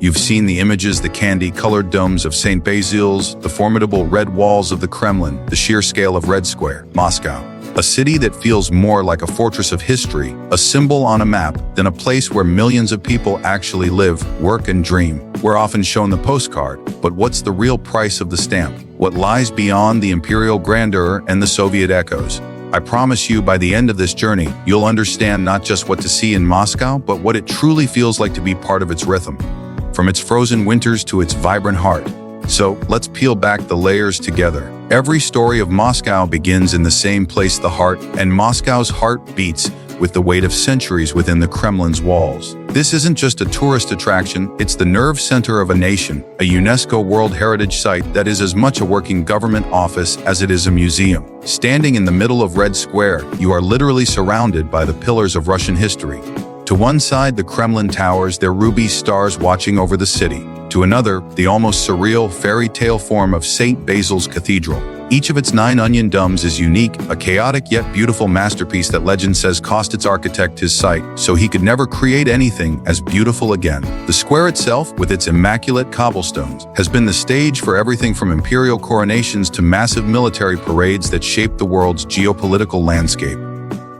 You've seen the images, the candy-colored domes of St. Basil's, the formidable red walls of the Kremlin, the sheer scale of Red Square, Moscow. A city that feels more like a fortress of history, a symbol on a map, than a place where millions of people actually live, work, and dream. We're often shown the postcard, but what's the real price of the stamp? What lies beyond the imperial grandeur and the Soviet echoes? I promise you, by the end of this journey, you'll understand not just what to see in Moscow, but what it truly feels like to be part of its rhythm, from its frozen winters to its vibrant heart. So let's peel back the layers together. Every story of Moscow begins in the same place, the heart, and Moscow's heart beats with the weight of centuries within the Kremlin's walls. This isn't just a tourist attraction, it's the nerve center of a nation, a UNESCO World Heritage Site that is as much a working government office as it is a museum. Standing in the middle of Red Square, you are literally surrounded by the pillars of Russian history. To one side, the Kremlin towers, their ruby stars watching over the city. To another, the almost surreal fairy tale form of St. Basil's Cathedral. Each of its 9 onion domes is unique, a chaotic yet beautiful masterpiece that legend says cost its architect his sight, so he could never create anything as beautiful again. The square itself, with its immaculate cobblestones, has been the stage for everything from imperial coronations to massive military parades that shaped the world's geopolitical landscape.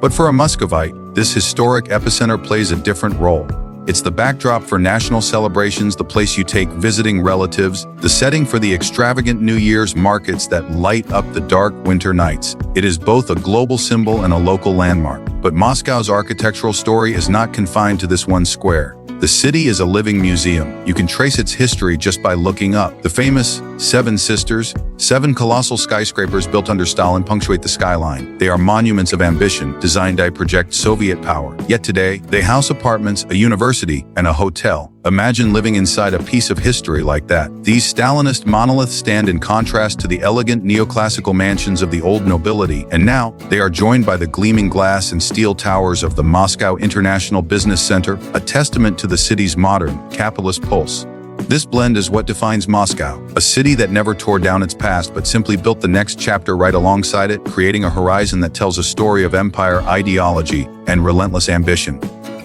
But for a Muscovite, this historic epicenter plays a different role. It's the backdrop for national celebrations, the place you take visiting relatives, the setting for the extravagant New Year's markets that light up the dark winter nights. It is both a global symbol and a local landmark. But Moscow's architectural story is not confined to this one square. The city is a living museum. You can trace its history just by looking up. The famous Seven Sisters, 7 colossal skyscrapers built under Stalin punctuate the skyline. They are monuments of ambition, designed to project Soviet power. Yet today, they house apartments, a university, and a hotel. Imagine living inside a piece of history like that. These Stalinist monoliths stand in contrast to the elegant neoclassical mansions of the old nobility, and now they are joined by the gleaming glass and steel towers of the Moscow International Business Center, a testament to the city's modern, capitalist pulse. This blend is what defines Moscow, a city that never tore down its past but simply built the next chapter right alongside it, creating a horizon that tells a story of empire, ideology, and relentless ambition.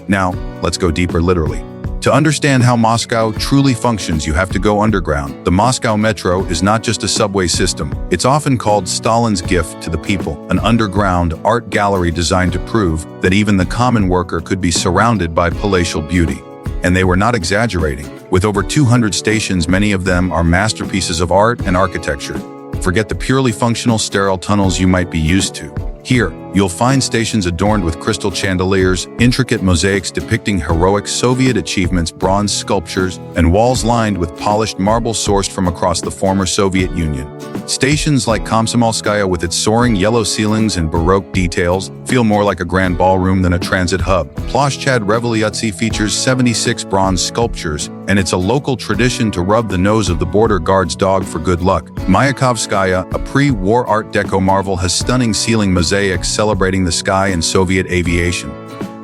Now, let's go deeper literally. To understand how Moscow truly functions, you have to go underground. The Moscow Metro is not just a subway system. It's often called Stalin's gift to the people, an underground art gallery designed to prove that even the common worker could be surrounded by palatial beauty. And they were not exaggerating. With over 200 stations, many of them are masterpieces of art and architecture. Forget the purely functional sterile tunnels you might be used to. Here, you'll find stations adorned with crystal chandeliers, intricate mosaics depicting heroic Soviet achievements, bronze sculptures, and walls lined with polished marble sourced from across the former Soviet Union. Stations like Komsomolskaya, with its soaring yellow ceilings and Baroque details, feel more like a grand ballroom than a transit hub. Ploshchad Revolyutsy features 76 bronze sculptures, and it's a local tradition to rub the nose of the border guard's dog for good luck. Mayakovskaya, a pre-war Art Deco marvel, has stunning ceiling mosaics celebrating the sky and Soviet aviation.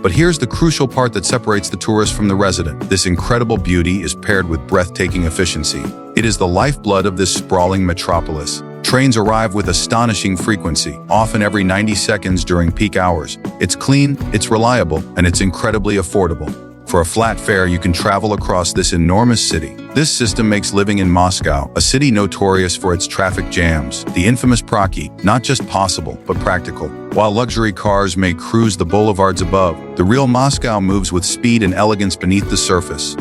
But here's the crucial part that separates the tourist from the resident. This incredible beauty is paired with breathtaking efficiency. It is the lifeblood of this sprawling metropolis. Trains arrive with astonishing frequency, often every 90 seconds during peak hours. It's clean, it's reliable, and it's incredibly affordable. For a flat fare, you can travel across this enormous city. This system makes living in Moscow, a city notorious for its traffic jams, the infamous Praki, not just possible, but practical. While luxury cars may cruise the boulevards above, the real Moscow moves with speed and elegance beneath the surface.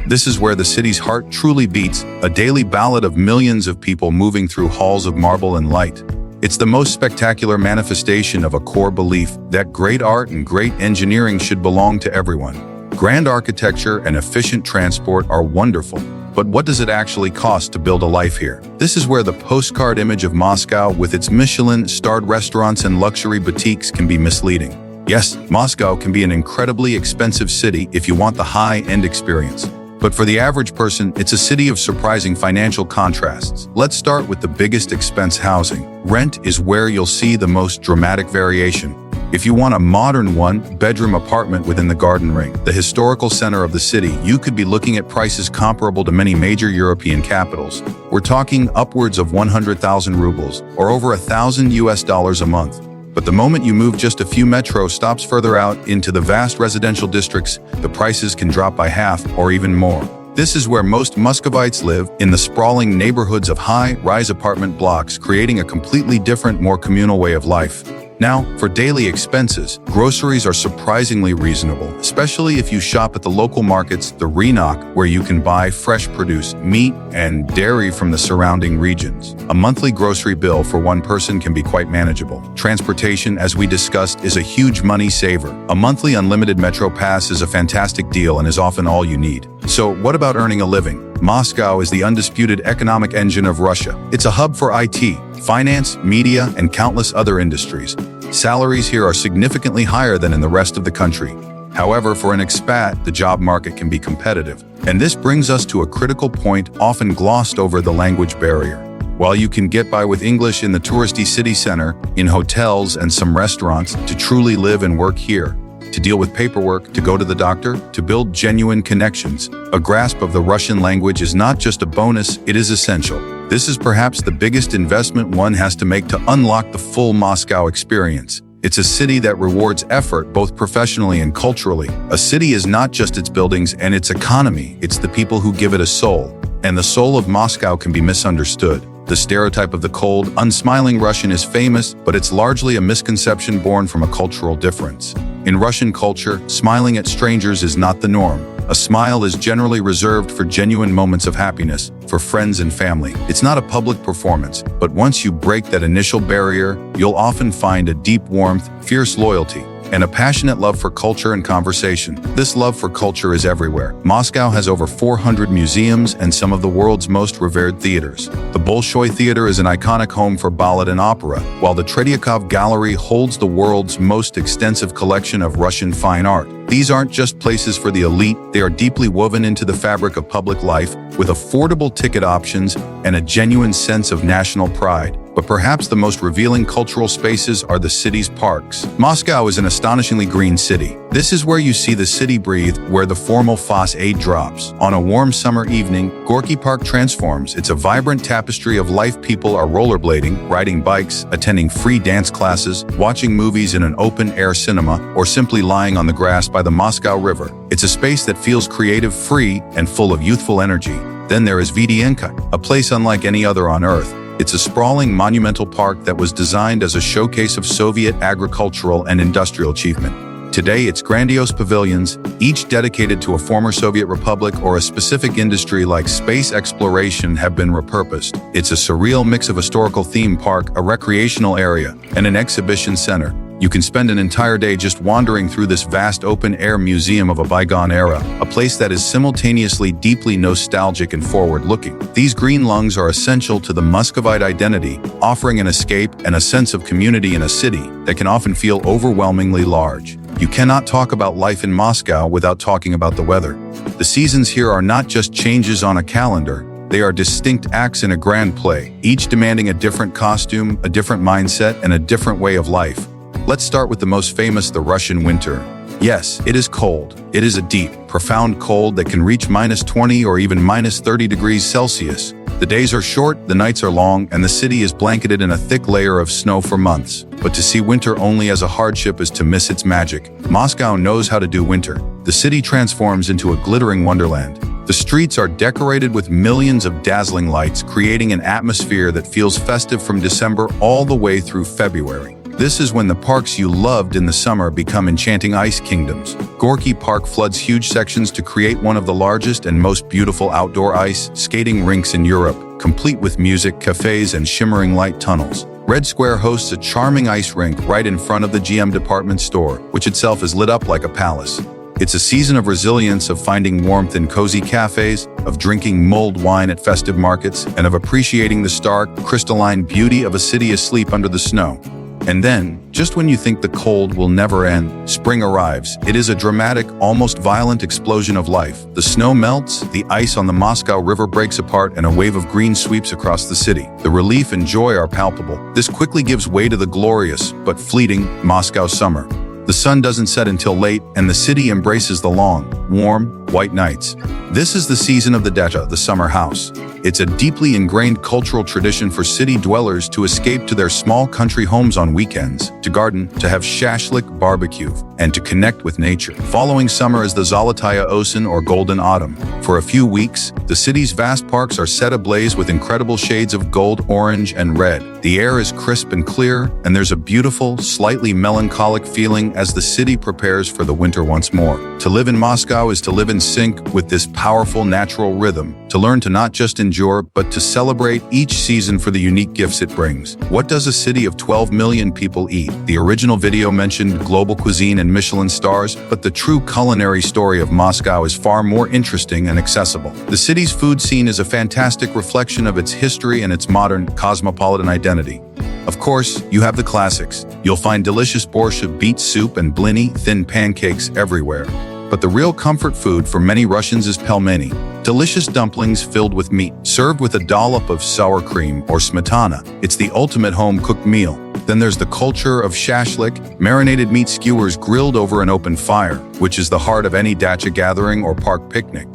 This is where the city's heart truly beats, a daily ballad of millions of people moving through halls of marble and light. It's the most spectacular manifestation of a core belief that great art and great engineering should belong to everyone. Grand architecture and efficient transport are wonderful, but what does it actually cost to build a life here? This is where the postcard image of Moscow with its Michelin-starred restaurants and luxury boutiques can be misleading. Yes, Moscow can be an incredibly expensive city if you want the high-end experience. But for the average person, it's a city of surprising financial contrasts. Let's start with the biggest expense: housing. Rent is where you'll see the most dramatic variation. If you want a modern one-bedroom apartment within the Garden Ring, the historical center of the city, you could be looking at prices comparable to many major European capitals. We're talking upwards of 100,000 rubles, or over $1,000 a month. But the moment you move just a few metro stops further out into the vast residential districts, the prices can drop by half or even more. This is where most Muscovites live, in the sprawling neighborhoods of high-rise apartment blocks, creating a completely different, more communal way of life. Now, for daily expenses, groceries are surprisingly reasonable, especially if you shop at the local markets, the Rynok, where you can buy fresh produce, meat, and dairy from the surrounding regions. A monthly grocery bill for one person can be quite manageable. Transportation, as we discussed, is a huge money saver. A monthly unlimited metro pass is a fantastic deal and is often all you need. So, what about earning a living? Moscow is the undisputed economic engine of Russia. It's a hub for IT, finance, media, and countless other industries. Salaries here are significantly higher than in the rest of the country. However, for an expat, the job market can be competitive. And this brings us to a critical point, often glossed over: the language barrier. While you can get by with English in the touristy city center, in hotels and some restaurants, to truly live and work here, to deal with paperwork, to go to the doctor, to build genuine connections, a grasp of the Russian language is not just a bonus, it is essential. This is perhaps the biggest investment one has to make to unlock the full Moscow experience. It's a city that rewards effort both professionally and culturally. A city is not just its buildings and its economy, it's the people who give it a soul. And the soul of Moscow can be misunderstood. The stereotype of the cold, unsmiling Russian is famous, but it's largely a misconception born from a cultural difference. In Russian culture, smiling at strangers is not the norm. A smile is generally reserved for genuine moments of happiness, for friends and family. It's not a public performance, but once you break that initial barrier, you'll often find a deep warmth, fierce loyalty, and a passionate love for culture and conversation. This love for culture is everywhere. Moscow has over 400 museums and some of the world's most revered theaters. The Bolshoi Theater is an iconic home for ballet and opera, while the Tretyakov Gallery holds the world's most extensive collection of Russian fine art. These aren't just places for the elite, they are deeply woven into the fabric of public life, with affordable ticket options and a genuine sense of national pride. But perhaps the most revealing cultural spaces are the city's parks. Moscow is an astonishingly green city. This is where you see the city breathe, where the formal facade drops. On a warm summer evening, Gorky Park transforms. It's a vibrant tapestry of life. People are rollerblading, riding bikes, attending free dance classes, watching movies in an open-air cinema, or simply lying on the grass by the Moscow River. It's a space that feels creative, free, and full of youthful energy. Then there is Vidienka, a place unlike any other on Earth. It's a sprawling, monumental park that was designed as a showcase of Soviet agricultural and industrial achievement. Today, its grandiose pavilions, each dedicated to a former Soviet republic or a specific industry like space exploration, have been repurposed. It's a surreal mix of historical theme park, a recreational area, and an exhibition center. You can spend an entire day just wandering through this vast open-air museum of a bygone era, a place that is simultaneously deeply nostalgic and forward-looking. These green lungs are essential to the Muscovite identity, offering an escape and a sense of community in a city that can often feel overwhelmingly large. You cannot talk about life in Moscow without talking about the weather. The seasons here are not just changes on a calendar, they are distinct acts in a grand play, each demanding a different costume, a different mindset, and a different way of life. Let's start with the most famous, the Russian winter. Yes, it is cold. It is a deep, profound cold that can reach -20 or even -30 degrees Celsius. The days are short, the nights are long, and the city is blanketed in a thick layer of snow for months. But to see winter only as a hardship is to miss its magic. Moscow knows how to do winter. The city transforms into a glittering wonderland. The streets are decorated with millions of dazzling lights, creating an atmosphere that feels festive from December all the way through February. This is when the parks you loved in the summer become enchanting ice kingdoms. Gorky Park floods huge sections to create one of the largest and most beautiful outdoor ice skating rinks in Europe, complete with music, cafes, and shimmering light tunnels. Red Square hosts a charming ice rink right in front of the GM department store, which itself is lit up like a palace. It's a season of resilience, of finding warmth in cozy cafes, of drinking mulled wine at festive markets, and of appreciating the stark, crystalline beauty of a city asleep under the snow. And then, just when you think the cold will never end, spring arrives. It is a dramatic, almost violent explosion of life. The snow melts, the ice on the Moscow River breaks apart, and a wave of green sweeps across the city. The relief and joy are palpable. This quickly gives way to the glorious, but fleeting, Moscow summer. The sun doesn't set until late, and the city embraces the long, warm, white nights. This is the season of the dacha, the summer house. It's a deeply ingrained cultural tradition for city dwellers to escape to their small country homes on weekends, to garden, to have shashlik barbecue, and to connect with nature. Following summer is the Zolotaya Osen or Golden Autumn. For a few weeks, the city's vast parks are set ablaze with incredible shades of gold, orange, and red. The air is crisp and clear, and there's a beautiful, slightly melancholic feeling as the city prepares for the winter once more. To live in Moscow is to live in sync with this powerful natural rhythm, to learn to not just endure, but to celebrate each season for the unique gifts it brings. What does a city of 12 million people eat? The original video mentioned global cuisine and Michelin stars, but the true culinary story of Moscow is far more interesting and accessible. The city's food scene is a fantastic reflection of its history and its modern, cosmopolitan identity. Of course, you have the classics. You'll find delicious borscht, beet soup, and blini, thin pancakes everywhere. But the real comfort food for many Russians is pelmeni, delicious dumplings filled with meat, served with a dollop of sour cream or smetana. It's the ultimate home-cooked meal. Then there's the culture of shashlik, marinated meat skewers grilled over an open fire, which is the heart of any dacha gathering or park picnic.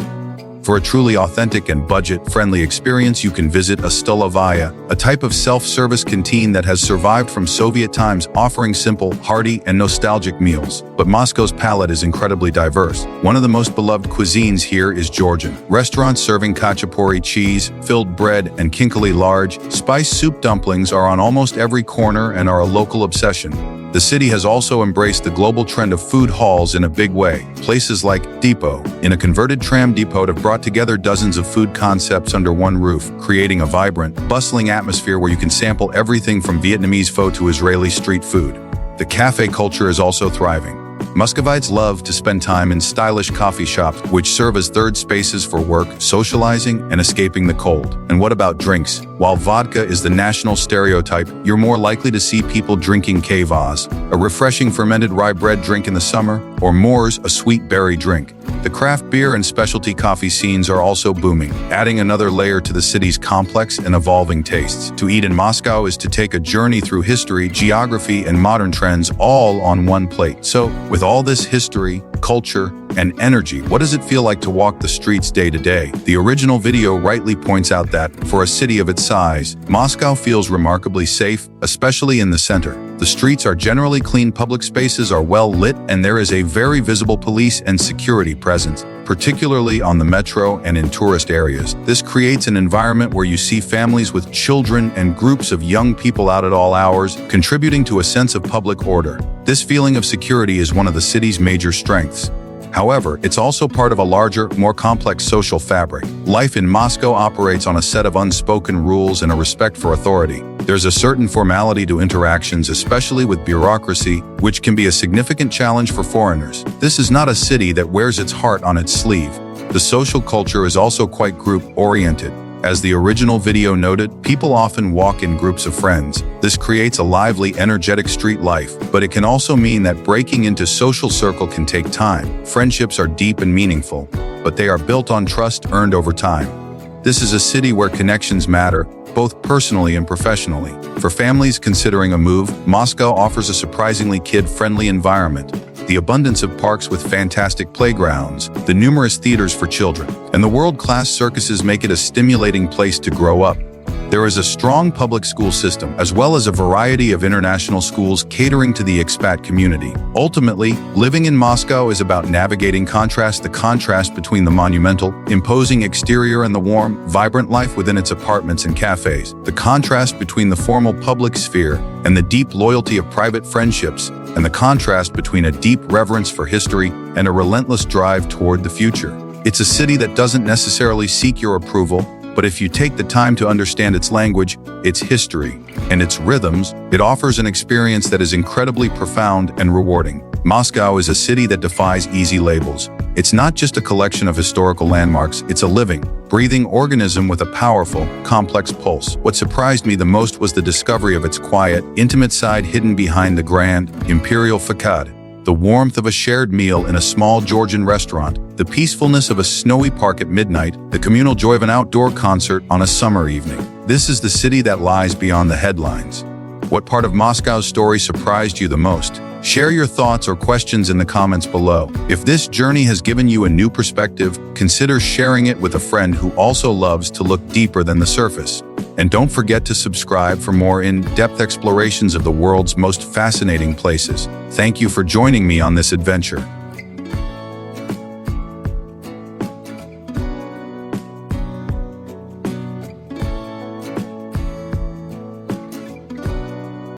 For a truly authentic and budget-friendly experience, you can visit a stolovaya, a type of self-service canteen that has survived from Soviet times, offering simple, hearty, and nostalgic meals. But Moscow's palate is incredibly diverse. One of the most beloved cuisines here is Georgian. Restaurants serving khachapuri cheese-filled bread and kinkali large, spice soup dumplings are on almost every corner and are a local obsession. The city has also embraced the global trend of food halls in a big way. Places like Depot, in a converted tram depot, have brought together dozens of food concepts under one roof, creating a vibrant, bustling atmosphere where you can sample everything from Vietnamese pho to Israeli street food. The cafe culture is also thriving. Muscovites love to spend time in stylish coffee shops, which serve as third spaces for work, socializing, and escaping the cold. And what about drinks? While vodka is the national stereotype, you're more likely to see people drinking kvass, a refreshing fermented rye bread drink in the summer, or Moors, a sweet berry drink. The craft beer and specialty coffee scenes are also booming, adding another layer to the city's complex and evolving tastes. To eat in Moscow is to take a journey through history, geography, and modern trends all on one plate. So, with all this history, culture, and energy, what does it feel like to walk the streets day to day? The original video rightly points out that, for a city of its size, Moscow feels remarkably safe, especially in the center. The streets are generally clean, public spaces are well lit, and there is a very visible police and security presence, particularly on the metro and in tourist areas. This creates an environment where you see families with children and groups of young people out at all hours, contributing to a sense of public order. This feeling of security is one of the city's major strengths. However, it's also part of a larger, more complex social fabric. Life in Moscow operates on a set of unspoken rules and a respect for authority. There's a certain formality to interactions, especially with bureaucracy, which can be a significant challenge for foreigners. This is not a city that wears its heart on its sleeve. The social culture is also quite group-oriented. As the original video noted, people often walk in groups of friends. This creates a lively, energetic street life, but it can also mean that breaking into social circle can take time. Friendships are deep and meaningful, but they are built on trust earned over time. This is a city where connections matter, both personally and professionally. For families considering a move, Moscow offers a surprisingly kid-friendly environment. The abundance of parks with fantastic playgrounds, the numerous theaters for children, and the world-class circuses make it a stimulating place to grow up. There is a strong public school system, as well as a variety of international schools catering to the expat community. Ultimately, living in Moscow is about navigating the contrast between the monumental, imposing exterior and the warm, vibrant life within its apartments and cafes, the contrast between the formal public sphere and the deep loyalty of private friendships, and the contrast between a deep reverence for history and a relentless drive toward the future. It's a city that doesn't necessarily seek your approval, but if you take the time to understand its language, its history, and its rhythms, it offers an experience that is incredibly profound and rewarding. Moscow is a city that defies easy labels. It's not just a collection of historical landmarks, it's a living, breathing organism with a powerful, complex pulse. What surprised me the most was the discovery of its quiet, intimate side hidden behind the grand, imperial facade. The warmth of a shared meal in a small Georgian restaurant, the peacefulness of a snowy park at midnight, the communal joy of an outdoor concert on a summer evening. This is the city that lies beyond the headlines. What part of Moscow's story surprised you the most? Share your thoughts or questions in the comments below. If this journey has given you a new perspective, consider sharing it with a friend who also loves to look deeper than the surface. And don't forget to subscribe for more in-depth explorations of the world's most fascinating places. Thank you for joining me on this adventure.